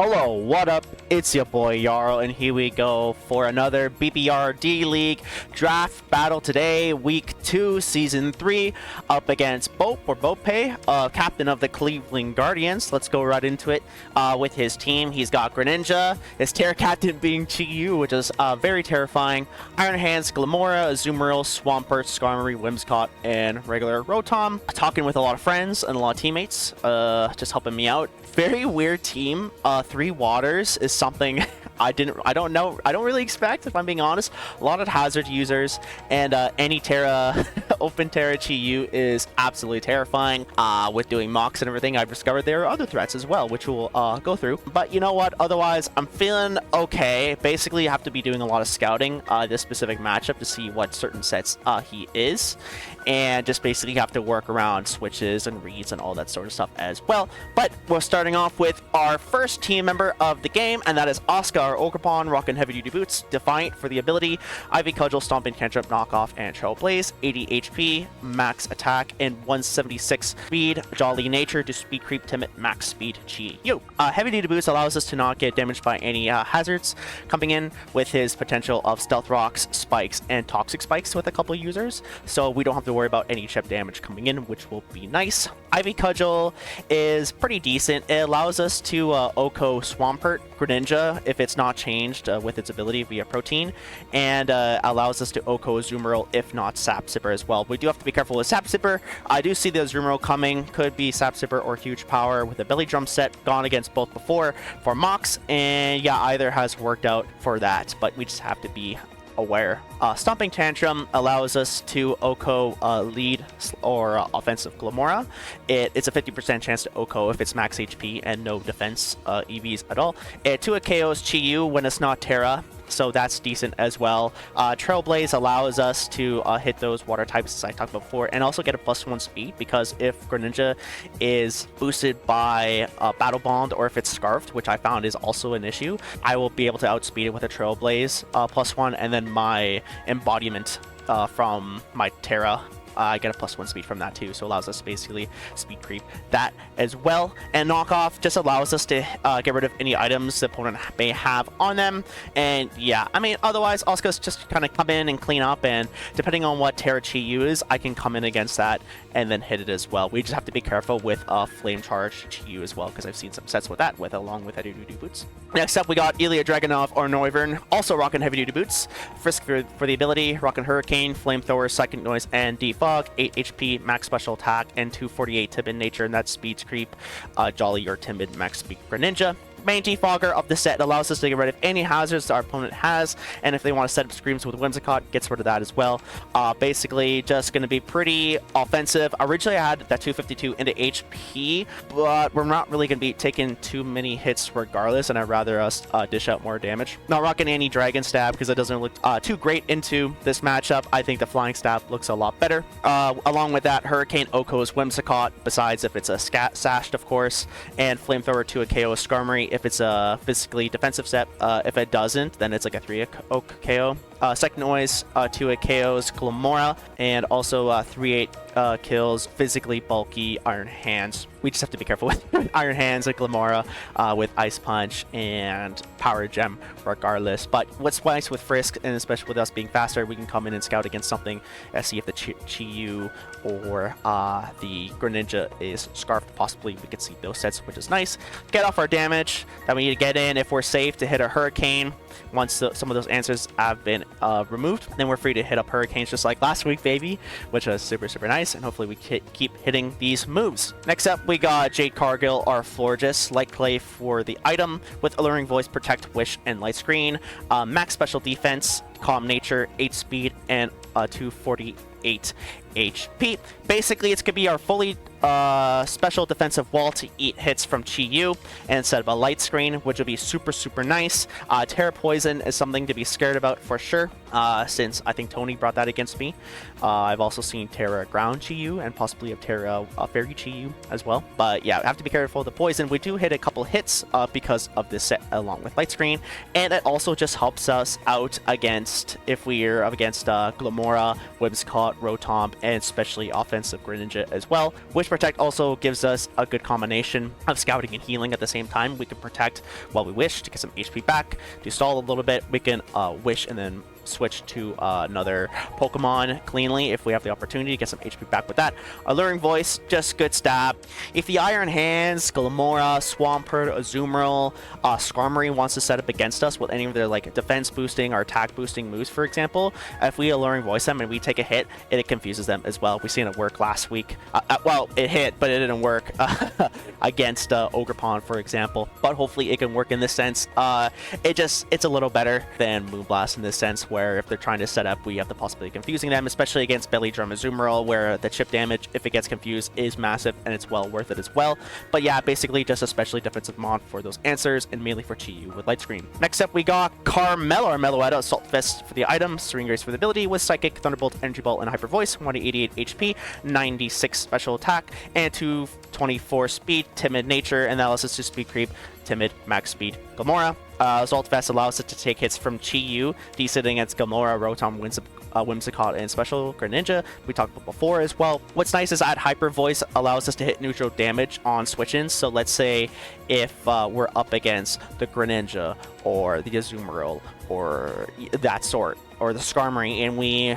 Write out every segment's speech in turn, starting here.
Hello, what up? It's your boy Jarl, and here we go for another BBR D-League draft battle today, Week 2, Season 3, up against Bope, or Bope, captain of the Cleveland Guardians. Let's go right into it with his team. He's got Greninja, his Tera captain being Chi-Yu, which is very terrifying, Iron Hands, Glamora, Azumarill, Swampert, Skarmory, Whimsicott, and regular Rotom. Talking with a lot of friends and a lot of teammates, just helping me out. Very weird team. 3 waters is something I don't really expect, if I'm being honest. A lot of hazard users, and any Tera, open Tera Chi-Yu is absolutely terrifying. With doing mocks and everything, I've discovered there are other threats as well, which we'll go through. But you know what? Otherwise, I'm feeling okay. Basically, you have to be doing a lot of scouting this specific matchup to see what certain sets he is, and just basically have to work around switches and reads and all that sort of stuff as well. But we're starting off with our first team member of the game, and that is Oscar Ogerpon, rocking heavy duty boots, Defiant for the ability, Ivy Cudgel, Stomping Cantrip, Knockoff, and Trailblaze, 80 HP, max attack, and 176 speed, Jolly Nature to speed creep Timid, max speed Chi-Yu. Heavy duty boots allows us to not get damaged by any hazards, coming in with his potential of Stealth Rocks, Spikes, and Toxic Spikes with a couple users, so we don't have to worry about any chip damage coming in, which will be nice. Ivy Cudgel is pretty decent. It allows us to Oko Swampert Greninja if it's not changed with its ability via Protein, and allows us to Oko Azumarill if not Sap Sipper as well. We do have to be careful with Sap Sipper. I do see the Azumarill coming. Could be Sap Sipper or Huge Power with a Belly Drum set. Gone against both before for mocks, and yeah, either has worked out for that, but we just have to be aware. Stomping Tantrum allows us to Oko lead or offensive Glamora. It's a 50% chance to Oko if it's max HP and no defense EVs at all. It 2 KOs Chi-Yu when it's not Tera, so that's decent as well. Trailblaze allows us to hit those water types as I talked about before, and also get a +1 speed, because if Greninja is boosted by Battle Bond, or if it's Scarfed, which I found is also an issue, I will be able to outspeed it with a Trailblaze +1, and then my embodiment from my Tera, I get a +1 speed from that too, so allows us to basically speed creep that as well. And Knockoff just allows us to get rid of any items the opponent may have on them. And yeah, I mean, otherwise, Oscar's just kind of come in and clean up, and depending on what Tera Chi-Yu is, I can come in against that and then hit it as well. We just have to be careful with Flame Charge Chi-Yu as well, because I've seen some sets with that, along with heavy duty boots. Next up, we got Ilya Dragunov or Noivern, also rocking heavy duty boots. Frisk for the ability, rocking Hurricane, Flamethrower, Psychic Noise, and Defog. 8 HP, max special attack, and 248 Timid Nature, and that's speeds creep Jolly or Timid, max speed Greninja. Main defogger of the set allows us to get rid of any hazards our opponent has, and if they want to set up screams with Whimsicott, gets rid of that as well. Basically, just going to be pretty offensive. Originally, I had that 252 into HP, but we're not really going to be taking too many hits regardless, and I'd rather us dish out more damage. Not rocking any Dragon Stab because it doesn't look too great into this matchup. I think the Flying Stab looks a lot better. Along with that, Hurricane Oko's Whimsicott, besides if it's a Sashed, of course, and Flamethrower to a KO Skarmory if it's a physically defensive set. If it doesn't, then it's like a 3 KO. Second Noise, 2 KOs Glamora, and also 3-8 kills physically bulky Iron Hands. We just have to be careful with Iron Hands and Glamora with Ice Punch and Power Gem regardless. But what's nice with Frisk, and especially with us being faster, we can come in and scout against something, see if the Chi-Yu or the Greninja is Scarfed. Possibly we could see those sets, which is nice. Get off our damage that we need to get in if we're safe to hit a Hurricane. Once some of those answers have been removed, then we're free to hit up Hurricanes just like last week, baby, which was super nice, and hopefully we keep hitting these moves. Next up, we got Jade Cargill, our Florges, Light Clay for the item, with Alluring Voice, Protect, Wish, and Light Screen, max special defense, Calm Nature, 8 speed, and 248 HP. Basically, it's going to be our fully special defensive wall to eat hits from Chi-Yu, and instead of a light screen, which would be super nice. Terra Poison is something to be scared about for sure. since I think Tony brought that against me. I've also seen Tera ground Chi-Yu and possibly a Tera fairy Chi-Yu as well. But yeah, have to be careful of the poison. We do hit a couple hits because of this set along with Light Screen, and it also just helps us out against, if we're up against Glimmora, Whimsicott, Rotom, and especially offensive Greninja as well. Wish Protect also gives us a good combination of scouting and healing at the same time. We can protect while we wish to get some HP back. To stall a little bit, we can wish and then switch to another Pokemon cleanly if we have the opportunity to get some HP back with that. Alluring Voice, just good stab. If the Iron Hands, Glimmora, Swampert, Azumarill, Skarmory wants to set up against us with any of their like defense boosting or attack boosting moves, for example, if we Alluring Voice them and we take a hit, it confuses them as well. We've seen it work last week. Well, it hit, but it didn't work against Ogerpon, for example. But hopefully it can work in this sense. It's a little better than Moonblast in this sense, where if they're trying to set up, we have the possibility of confusing them, especially against Belly Drum Azumarill, where the chip damage, if it gets confused, is massive, and it's well worth it as well. But yeah, basically just a specially defensive mod for those answers, and mainly for Chi-Yu with Light Screen. Next up, we got Carmelo, or Meloetta, Assault Fist for the item, Serene Grace for the ability, with Psychic, Thunderbolt, Energy Ball, and Hyper Voice, 188 HP, 96 special attack, and 224 speed, Timid Nature, and that allows us to speed creep, Timid, Max Speed, Glimmora. Assault Vest allows us to take hits from Chi-Yu, decent against Glimmora, Rotom, Whimsicott, and Special Greninja. We talked about before as well. What's nice is that Hyper Voice allows us to hit neutral damage on switch-ins. So let's say if we're up against the Greninja or the Azumarill or that sort, or the Skarmory, and we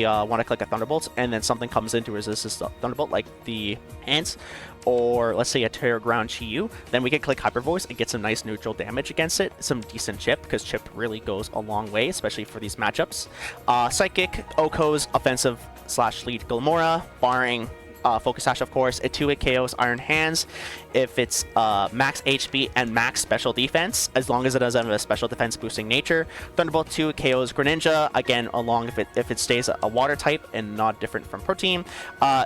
want to click a Thunderbolt, and then something comes in to resist this Thunderbolt, like the Ants, or let's say a Terra Ground Chi-Yu, then we can click Hyper Voice and get some nice neutral damage against it, some decent chip, because chip really goes a long way, especially for these matchups. Psychic, Oko's offensive / lead Glimmora, barring Focus Sash, of course. It 2-hit KOs Iron Hands if it's max HP and max special defense, as long as it doesn't have a special defense boosting nature. Thunderbolt 2 KOs Greninja, again, along if it stays a water type and not different from Protein.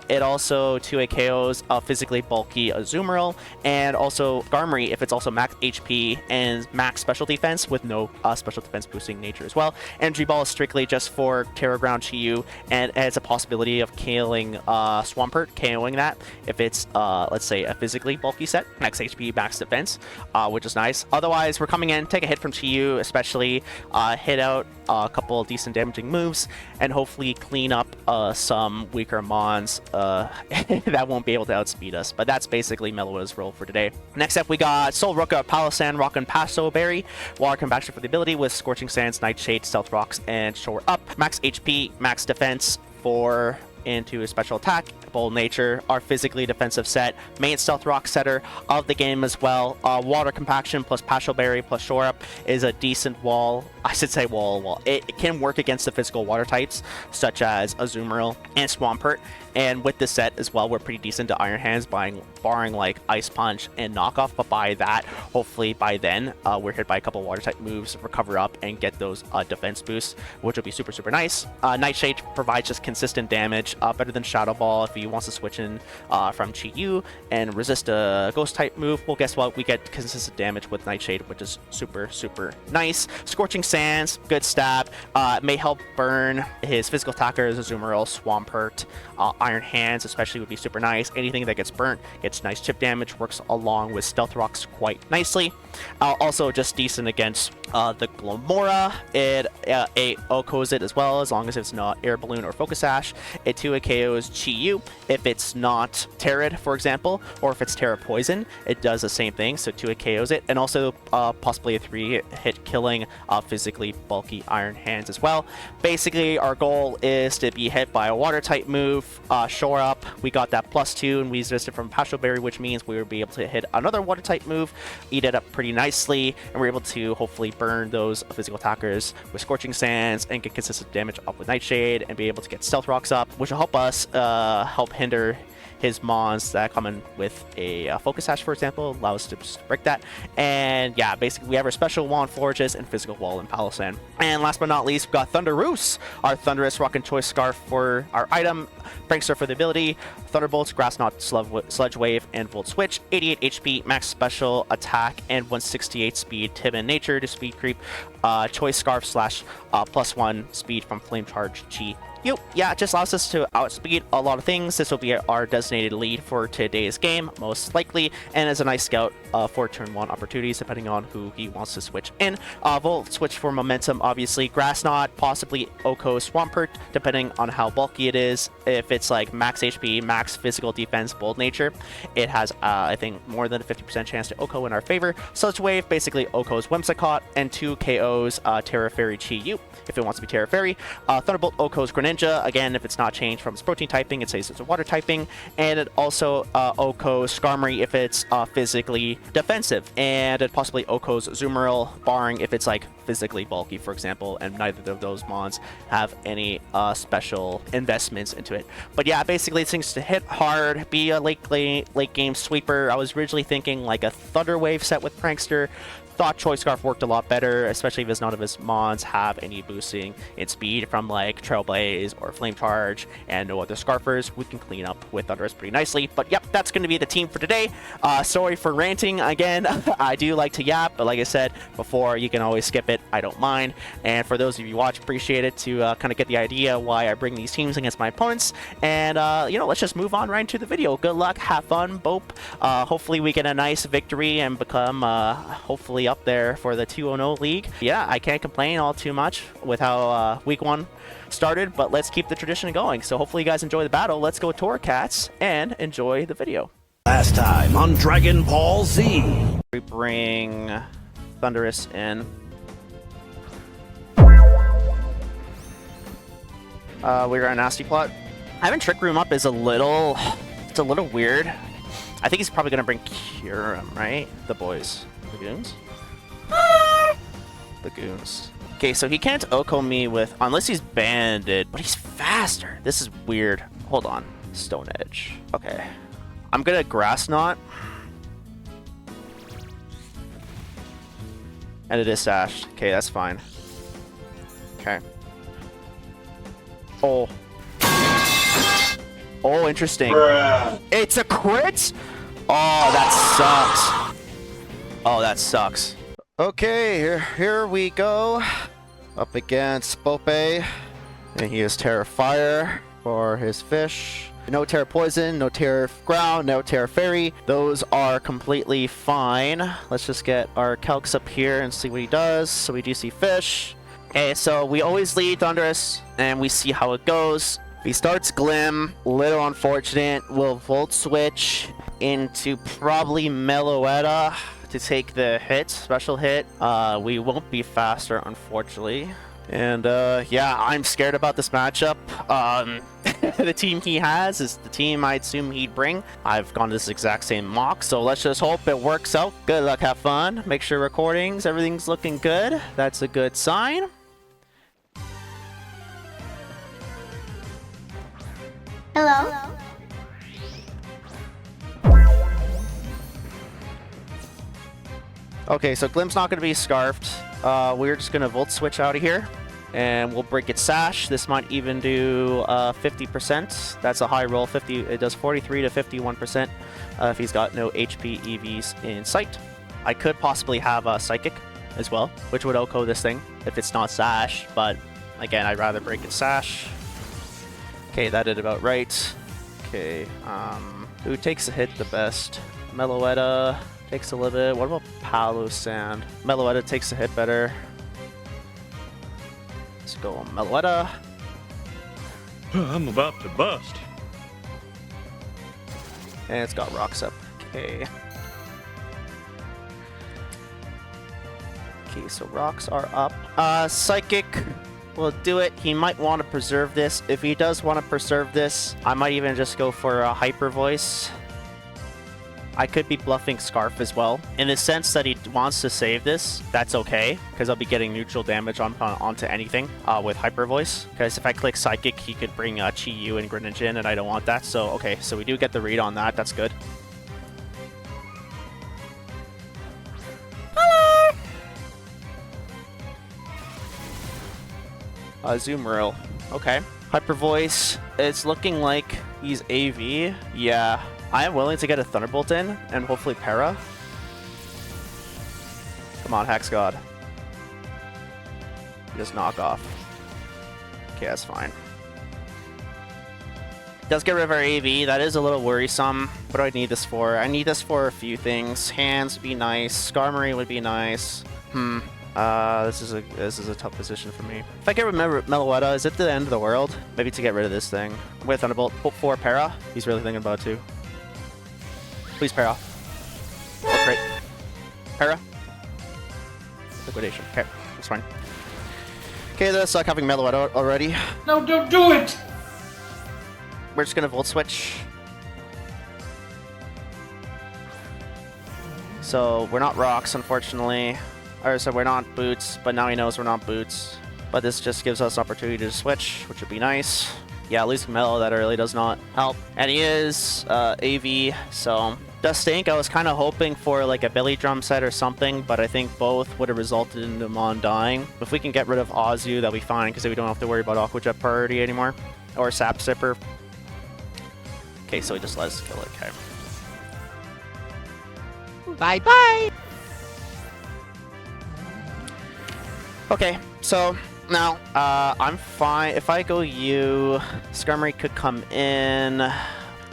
It also 2-hit KOs physically bulky Azumarill, and also Skarmory if it's also max HP and max special defense with no special defense boosting nature as well. Energy Ball is strictly just for Terra Ground Chi-Yu, and it has a possibility of killing Swampert, KOing that if it's let's say a physically bulky set, max HP, max defense, which is nice. Otherwise, we're coming in, take a hit from Chi-Yu, especially hit out a couple of decent damaging moves, and hopefully clean up some weaker mons that won't be able to outspeed us. But that's basically Meloetta's role for today. Next up, we got Soul Roka, Palossand, Rock and Paso Berry, Water Compaction for the ability with Scorching Sands, Nightshade, Stealth Rocks, and Shore Up. Max HP, max defense for into a special attack. Bold Nature, our physically defensive set, main Stealth Rock setter of the game as well. Water Compaction plus Paso Berry plus Shore Up is a decent wall. I should say wall. It can work against the physical water types, such as Azumarill and Swampert. And with this set as well, we're pretty decent to Iron Hands, barring like Ice Punch and Knockoff. But by that, hopefully by then, we're hit by a couple water type moves, recover up, and get those defense boosts, which will be super, super nice. Nightshade provides just consistent damage, better than Shadow Ball if he wants to switch in from Chi-Yu and resist a Ghost type move. Well, guess what? We get consistent damage with Nightshade, which is super, super nice. Scorching Sands, good stab. May help burn his physical attackers, Azumarill, Swampert, Iron Hands especially would be super nice. Anything that gets burnt gets nice chip damage, works along with Stealth Rocks quite nicely. Also just decent against the Glimmora. It OKOs it as well, as long as it's not Air Balloon or Focus Sash. It 2-hit KOs Chi-Yu if it's not Terrid, for example, or if it's Terra Poison, it does the same thing, so 2-hit KOs it, and also possibly a 3-hit killing physically bulky Iron Hands as well. Basically, our goal is to be hit by a water type move, Shore Up. We got that +2, and we resisted from Paso Berry, which means we will be able to hit another water type move, eat it up pretty nicely, and we're able to hopefully burn those physical attackers with Scorching Sands and get consistent damage up with Nightshade and be able to get Stealth Rocks up, which will help us help hinder his mons that come in with a focus hash, for example, allows us to just break that. And yeah, basically we have our special wall in Forges and physical wall in Palosan. And last but not least, we've got Thunderous, our Thunderous Rock and Choice Scarf for our item, Prankster for the ability, Thunderbolts, Grass Knot, Sludge Wave, and Volt Switch, 88 HP, max special attack, and 168 speed, Timid Nature to speed creep, Choice Scarf slash +1 speed from Flame Charge Chi. Yeah, it just allows us to outspeed a lot of things. This will be our designated lead for today's game, most likely, and as a nice scout for turn 1 opportunities, depending on who he wants to switch in. Volt Switch for momentum, obviously. Grass Knot, possibly Oko Swampert, depending on how bulky it is. If it's like max HP, max physical defense, bold nature, it has, I think, more than a 50% chance to Oko in our favor. Sludge Wave, basically Oko's Whimsicott, and 2 KOs Tera Fairy Chi Yu, if it wants to be Tera Fairy. Thunderbolt, Oko's Greninja, again, if it's not changed from its protein typing, it says it's a water typing. And it also Oko's Skarmory if it's physically defensive. And it possibly Oko's Zoomerl, barring if it's like physically bulky, for example, and neither of those mons have any special investments into it. But yeah, basically it's things to hit hard, be a late game sweeper. I was originally thinking like a Thunder Wave set with Prankster. Thought Choice Scarf worked a lot better, especially if none of his mons have any boosting in speed from like Trailblaze or Flame Charge and no other Scarfers. We can clean up with Thunderous pretty nicely. But yep, that's going to be the team for today. Sorry for ranting again. I do like to yap, but like I said before, you can always skip it. I don't mind. And for those of you who watch, appreciate it to kind of get the idea why I bring these teams against my opponents. And you know, let's just move on right into the video. Good luck, have fun, Bope. Hopefully we get a nice victory and become hopefully up there for the 2-0 league. Yeah, I can't complain all too much with how week 1 started, but let's keep the tradition going. So hopefully you guys enjoy the battle. Let's go Torracats and enjoy the video. Last time on Dragon Ball Z. We bring Thunderous in. We got a nasty plot. Having Trick Room up is it's a little weird. I think he's probably gonna bring Kyurem, right? The boys. The goons? The goons. Okay, so he can't Oko me with, unless he's banded, but he's faster. This is weird. Hold on. Stone Edge. Okay. I'm gonna Grass Knot. And it is sashed. Okay, that's fine. Okay. Oh. Oh, interesting. Bruh. It's a crit? Oh, that sucks. Oh, that sucks. Okay, here we go. Up against Bope. And he has Tera Fire for his fish. No Tera Poison, no Tera Ground, no Tera Fairy. Those are completely fine. Let's just get our calcs up here and see what he does. So we do see fish. Okay, so we always lead Thunderous, and we see how it goes. He starts Glim, little unfortunate. We'll Volt Switch into probably Meloetta to take the hit, special hit. We won't be faster, unfortunately. And yeah, I'm scared about this matchup. The team he has is the team I assume he'd bring. I've gone this exact same mock, so let's just hope it works out. Good luck, have fun. Make sure recordings, everything's looking good. That's a good sign. Hello? Okay, so Glim's not going to be scarfed. We're just going to Volt Switch out of here. And we'll break its Sash. This might even do 50%. That's a high roll. 50. It does 43 to 51% if he's got no HP EVs in sight. I could possibly have a Psychic as well, which would Oko this thing if it's not Sash. But again, I'd rather break its Sash. Okay, that did about right. Okay, who takes a hit the best? Meloetta takes a little bit. What about Palosan? Meloetta takes a hit better. Let's go Meloetta. I'm about to bust. And it's got rocks up. Okay. Okay, so rocks are up. Psychic will do it. He might want to preserve this. If he does want to preserve this, I might even just go for a Hyper Voice. I could be bluffing Scarf as well. In the sense that he wants to save this, that's okay, because I'll be getting neutral damage onto anything with Hyper Voice. Because if I click Psychic, he could bring Chi Yu and Greninja in, and I don't want that. So, okay, so we do get the read on that. That's good. Azumarill. Okay. Hyper Voice. It's looking like he's AV. Yeah. I am willing to get a Thunderbolt in and hopefully Para. Come on, Hex God. Just knock off. Okay, that's fine. Does get rid of our AV. That is a little worrisome. What do I need this for? I need this for a few things. Hands would be nice. Skarmory would be nice. This is a tough position for me. If I get rid of Meloetta, is it the end of the world? Maybe to get rid of this thing. With Thunderbolt, hope for Para. He's really thinking about it too. Please, Para. Oh, great. Para. Liquidation. Okay, that's fine. Okay, that's like having Meloetta already. No, don't do it! We're just gonna Volt Switch. So, we're not Rocks, unfortunately. Or so we're not Boots, but now he knows we're not Boots. But this just gives us opportunity to switch, which would be nice. Yeah, losing Mellow that early does not help. And he is AV, so... Just think, I was kind of hoping for like a Belly Drum set or something, but I think both would have resulted in him on dying. If we can get rid of Azu, that'll be fine, because then we don't have to worry about Aqua Jet priority anymore. Or Sap Sipper. Okay, so he just let us kill it, okay. Bye-bye! Okay, so now I'm fine. If I go you, Skarmory could come in.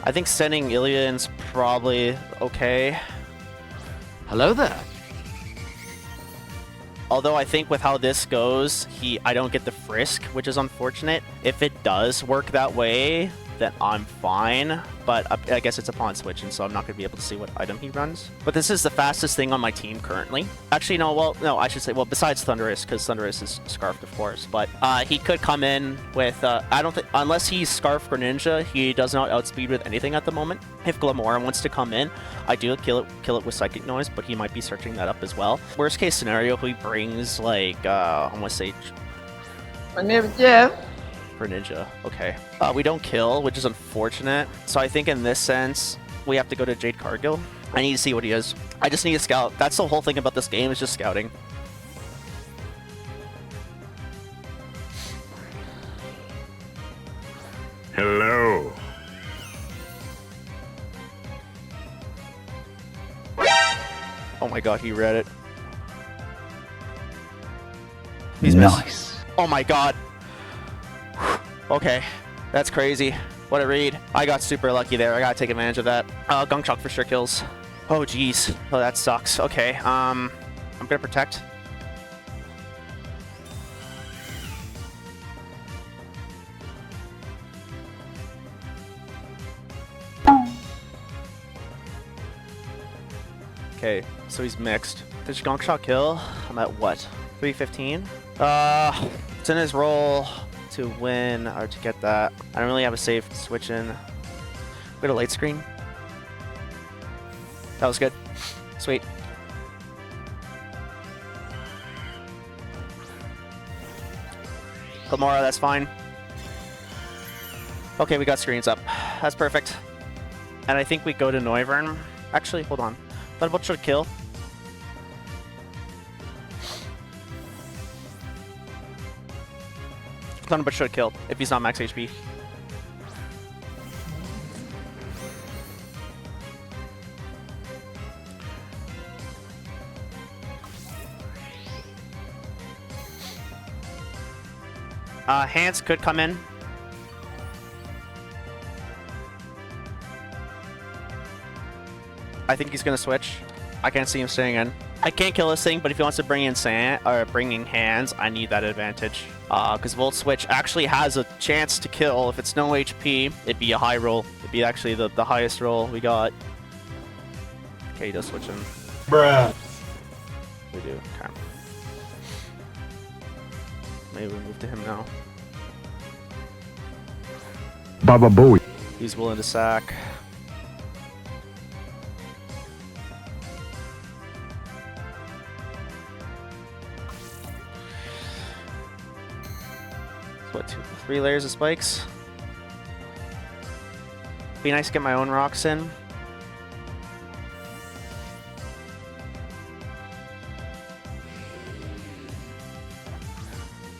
I think sending Ilian's probably okay. Hello there. Although I think with how this goes, I don't get the Frisk, which is unfortunate. If it does work that way, then I'm fine. But I guess it's upon switching, so I'm not going to be able to see what item he runs. But this is the fastest thing on my team currently. Actually, no, well, no, I should say, well, besides Thundurus, because Thundurus is Scarfed, of course. But he could come in with, I don't think, unless he's Scarf Greninja, he does not outspeed with anything at the moment. If Glamora wants to come in, I do kill it with Psychic Noise, but he might be searching that up as well. Worst case scenario, he brings, like, I want to say... My name is Jeff. Greninja. Okay. We don't kill, which is unfortunate. So I think in this sense, we have to go to Jade Cargill. I need to see what he is. I just need to scout. That's the whole thing about this game, is just scouting. Hello. Oh my god, he read it. He's nice. Oh my god. Okay, that's crazy. What a read. I got super lucky there. I gotta take advantage of that. Gunk Shock for sure kills. Oh jeez. Oh, that sucks. Okay, I'm gonna protect. Okay, so he's mixed. Does Gunk Shock kill? I'm at what? 315? It's in his role to win or to get that. I don't really have a safe switch in. We got a late screen. That was good. Sweet. Glamora, that's fine. Okay, we got screens up. That's perfect. And I think we go to Noivern. Actually, hold on. Thunderbolt should kill. Thunderbolt should kill if he's not max HP. Hans could come in. I think he's gonna switch. I can't see him staying in. I can't kill this thing, but if he wants to bring in bringing hands, I need that advantage. Because Volt Switch actually has a chance to kill. If it's no HP, it'd be a high roll. It'd be actually the highest roll we got. Okay, he does switch in. Bruh. We do. Okay. Maybe we move to him now. Baba Booey. He's willing to sack. What, 3 layers of spikes? Be nice to get my own rocks in.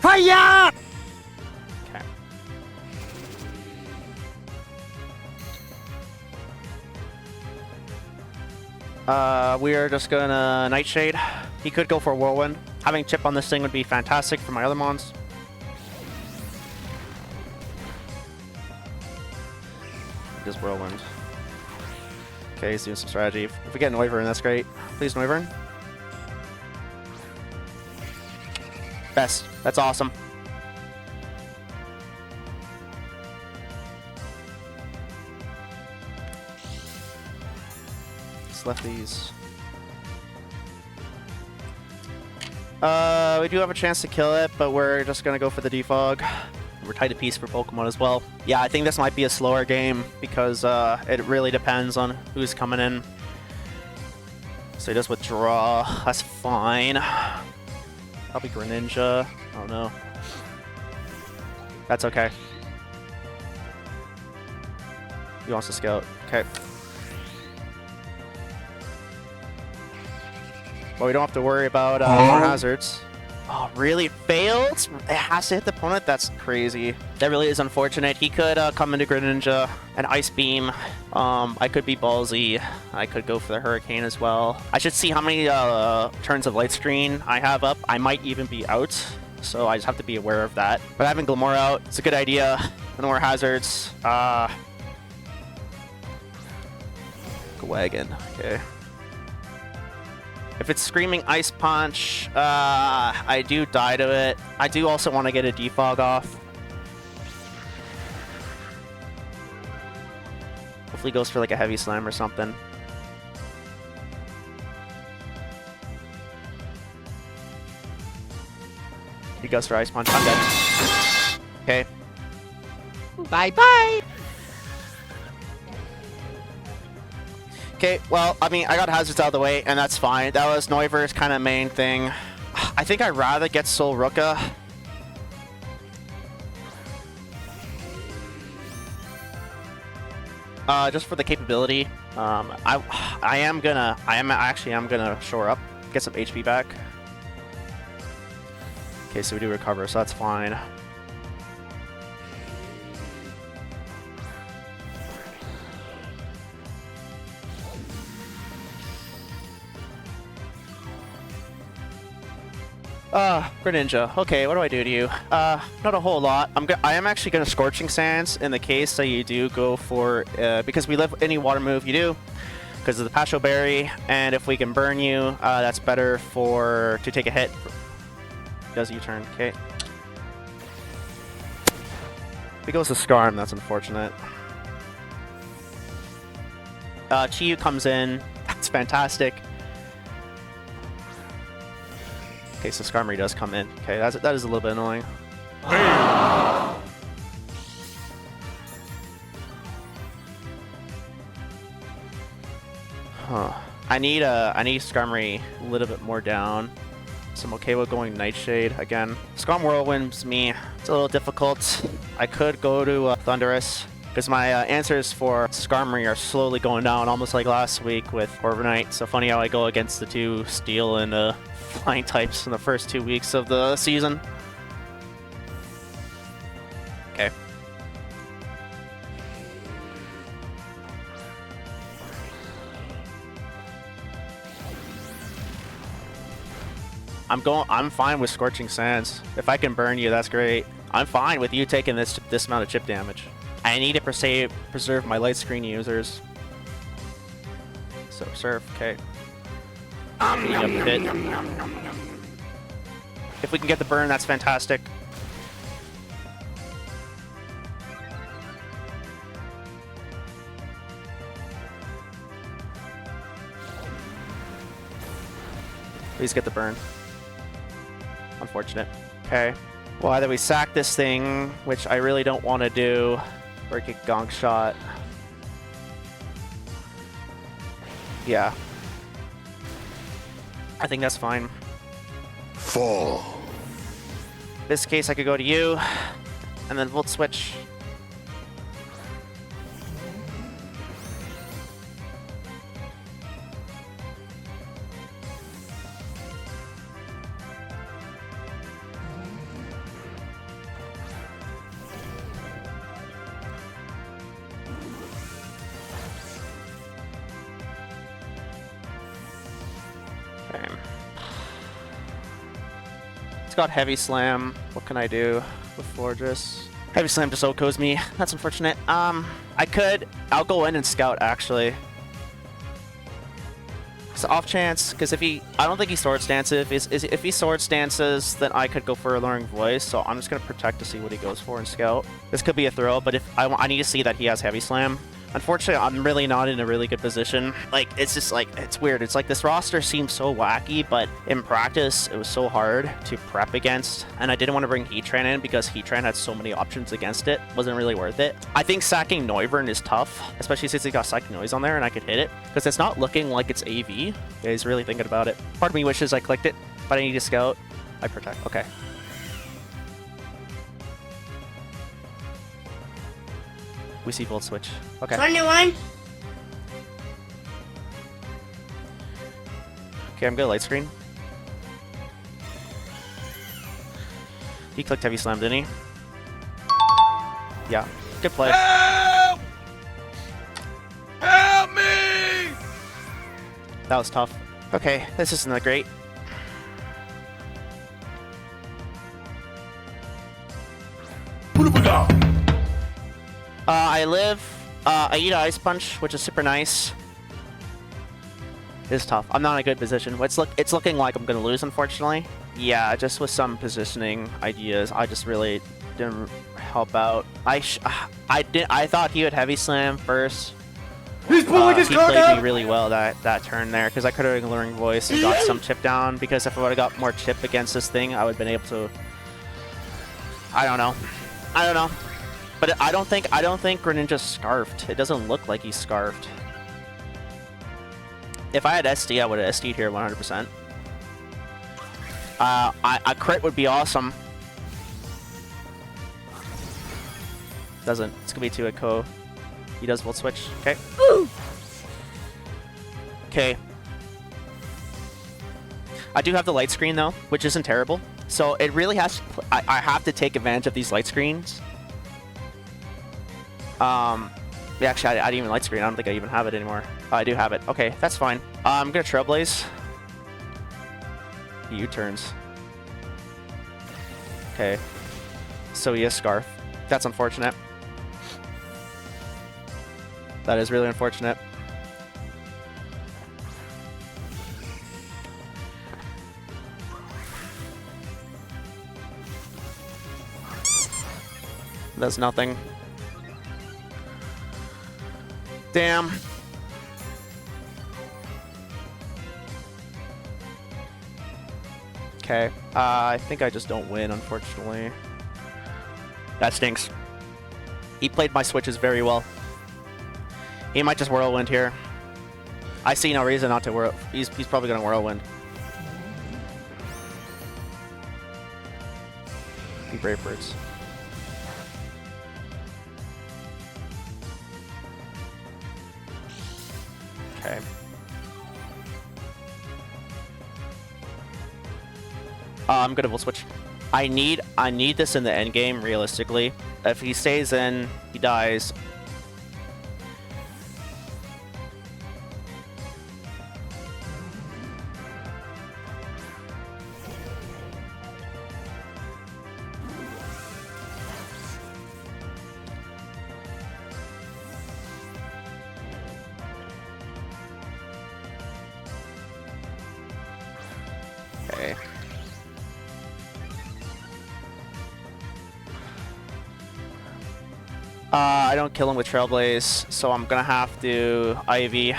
Hiya! Okay. We are just gonna Nightshade. He could go for a Whirlwind. Having Chip on this thing would be fantastic for my other mons. Just Whirlwind. Okay, he's doing some strategy. If we get Noivern, that's great. Please, Noivern. Best. That's awesome. Just left these. We do have a chance to kill it, but we're just gonna go for the defog. We're tied to piece for Pokemon as well. Yeah, I think this might be a slower game because it really depends on who's coming in. So he does withdraw. That's fine. Probably Greninja. Oh no. That's okay. He wants to scout. Okay. Well, we don't have to worry about more hazards. Oh, really? Failed? It has to hit the opponent? That's crazy. That really is unfortunate. He could come into Greninja and Ice Beam. I could be ballsy. I could go for the Hurricane as well. I should see how many turns of Light Screen I have up. I might even be out, so I just have to be aware of that. But having Glamour out, it's a good idea. No more hazards. Wagon. Okay. If it's Screaming Ice Punch, I do die to it. I do also want to get a defog off. Hopefully he goes for like a Heavy Slam or something. He goes for Ice Punch. I'm dead. Okay. Bye-bye! Okay, well, I mean, I got hazards out of the way, and that's fine. That was Noiver's kind of main thing. I think I'd rather get Soul Ruka. Just for the capability. I am gonna shore up, get some HP back. Okay, so we do recover, so that's fine. Greninja. Okay, what do I do to you? Not a whole lot. I am actually gonna Scorching Sands in the case that you do go for, because we live any water move you do, because of the Pasho Berry, and if we can burn you, that's better to take a hit. Does U-turn, okay. If he goes to Scarm, that's unfortunate. Chiyu comes in, that's fantastic. Okay, so Skarmory does come in. Okay, that is a little bit annoying. Huh. I need Skarmory a little bit more down. So I'm okay with going Nightshade again. Skarm Whirlwinds me. It's a little difficult. I could go to Thundurus, because my answers for Skarmory are slowly going down, almost like last week with Corviknight. So funny how I go against the 2 Steel and Flying types in the first 2 weeks of the season. Okay. I'm fine with Scorching Sands. If I can burn you, that's great. I'm fine with you taking this amount of chip damage. I need to preserve my light screen users. So Surf, okay. Up hit. If we can get the burn, that's fantastic. Please get the burn. Unfortunate. Okay. Well, either we sack this thing, which I really don't want to do, or get Gonk Shot. Yeah. I think that's fine. Fall. In this case, I could go to you. and then Volt Switch. Okay. It's got Heavy Slam. What can I do with Fortress? Heavy Slam just OHKOs me. That's unfortunate. I'll go in and scout actually. It's off chance, because I don't think he Sword Stances. If he Sword Stances, then I could go for Alluring Voice. So I'm just gonna protect to see what he goes for and scout. This could be a throw, but if I need to see that he has Heavy Slam. Unfortunately, I'm really not in a really good position. Like, it's just like, it's weird. It's like this roster seems so wacky, but in practice, it was so hard to prep against. And I didn't want to bring Heatran in because Heatran had so many options against it. Wasn't really worth it. I think sacking Noivern is tough, especially since he got Psychic Noise on there and I could hit it. Because it's not looking like it's AV. Yeah, he's really thinking about it. Part of me wishes I clicked it, but I need to scout. I protect. Okay. We see Volt Switch. Okay. 21. Okay, I'm good. Light Screen. He clicked Heavy Slam, didn't he? Yeah. Good play. Help! Help me! That was tough. Okay, this isn't that great. I live. I eat an Ice Punch, which is super nice. It's tough. I'm not in a good position. It's looking like I'm gonna lose, unfortunately. Yeah, just with some positioning ideas, I just really didn't help out. I thought he would Heavy Slam first. He's pulling his he card played out! me really well that turn there, because I could have Alluring Voice and got some chip down, because if I would have got more chip against this thing, I would have been able to... I don't know. But I don't think Greninja's scarfed. It doesn't look like he's scarfed. If I had SD, I would have SD'd here 100%. A crit would be awesome. Doesn't. It's gonna be 2 at Ko. He does Volt Switch. Okay. Okay. I do have the light screen though, which isn't terrible. So it really has. I have to take advantage of these light screens. Yeah, actually, I didn't even light screen. I don't think I even have it anymore. Oh, I do have it. Okay, that's fine. I'm gonna Trailblaze. He U-turns. Okay. So he has Scarf. That's unfortunate. That is really unfortunate. That's nothing. Damn. Okay. I think I just don't win, unfortunately. That stinks. He played my switches very well. He might just Whirlwind here. I see no reason not to whirl. He's probably gonna Whirlwind. Be Brave Birds. Okay. I'm gonna Volt Switch. I need this in the end game, realistically. If he stays in, he dies. Okay. I don't kill him with Trailblaze, so I'm gonna have to Ivy.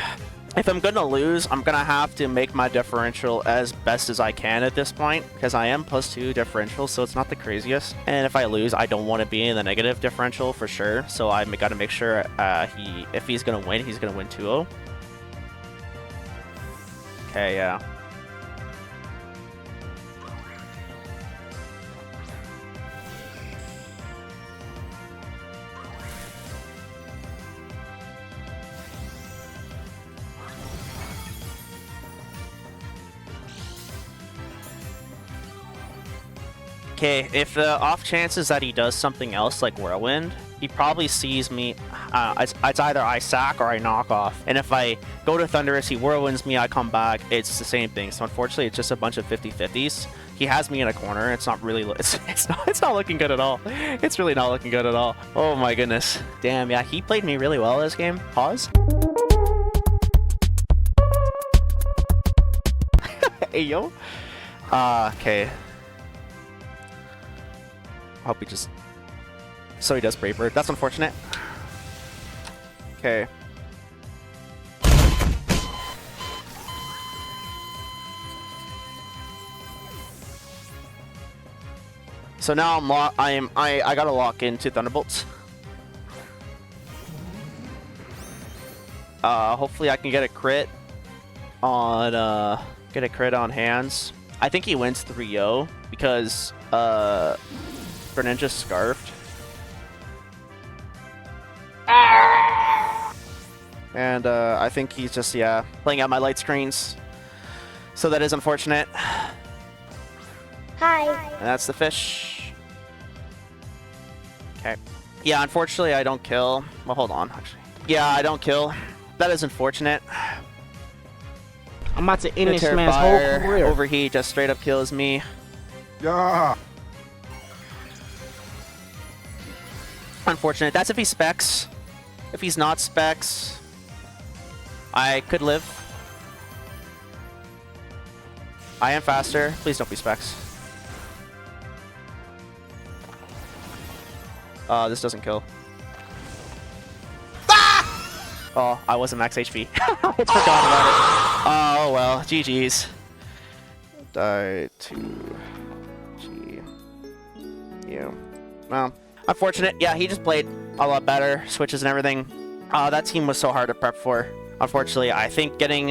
If I'm gonna lose, I'm gonna have to make my differential as best as I can at this point, because I am +2 differential, so it's not the craziest. And if I lose, I don't want to be in the negative differential for sure, so I gotta make sure if he's gonna win, he's gonna win 2-0. Okay, yeah. Okay, if the off chances that he does something else like Whirlwind, he probably sees me. It's either I sack or I knock off. And if I go to Thunderous, he Whirlwinds me, I come back. It's the same thing. So unfortunately, it's just a bunch of 50-50s. He has me in a corner. It's not really. It's not looking good at all. It's really not looking good at all. Oh my goodness. Damn. Yeah, he played me really well this game. Pause. Hey yo. Okay. I hope he just... So he does Brave Bird. That's unfortunate. Okay. So now I gotta lock into Thunderbolts. Hopefully I can get a crit on hands. I think he wins 3-0 because Greninja's scarfed. And I think he's just, yeah, playing out my light screens. So that is unfortunate. Hi. And that's the fish. Okay. Yeah, unfortunately I don't kill. Well, hold on, actually. Yeah, I don't kill. That is unfortunate. I'm about to end this Tera man's Fire, whole career. Overheat just straight up kills me. Yeah. Unfortunate. That's if he specs. If he's not specs, I could live. I am faster. Please don't be specs. This doesn't kill. Ah! Oh, I wasn't max HP. I forgot about it. Oh well, GG's. Die to G. You. Well, unfortunate. Yeah, he just played a lot better. Switches and everything. That team was so hard to prep for. Unfortunately, I think getting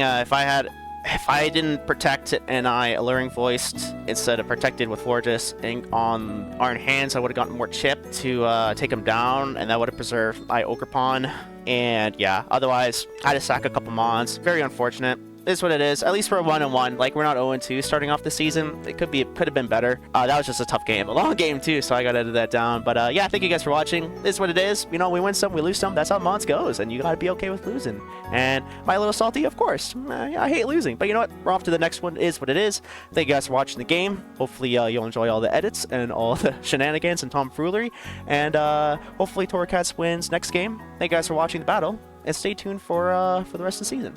if I didn't protect and I Alluring Voiced instead of protected with Forges on Iron Hands, I would have gotten more chip to take him down, and that would have preserved my Ogerpon. And yeah, otherwise, I had to sack a couple mons. Very unfortunate. Is what it is. At least we're 1-1. Like, we're not 0-2 starting off the season. It could have been better. That was just a tough game, a long game too. So I got to edit that down. But yeah, thank you guys for watching. This is what it is. You know, we win some, we lose some. That's how Mons goes, and you gotta be okay with losing. And my little salty, of course. I hate losing, but you know what? We're off to the next one. Is what it is. Thank you guys for watching the game. Hopefully you'll enjoy all the edits and all the shenanigans and tomfoolery. And hopefully Torracats wins next game. Thank you guys for watching the battle, and stay tuned for the rest of the season.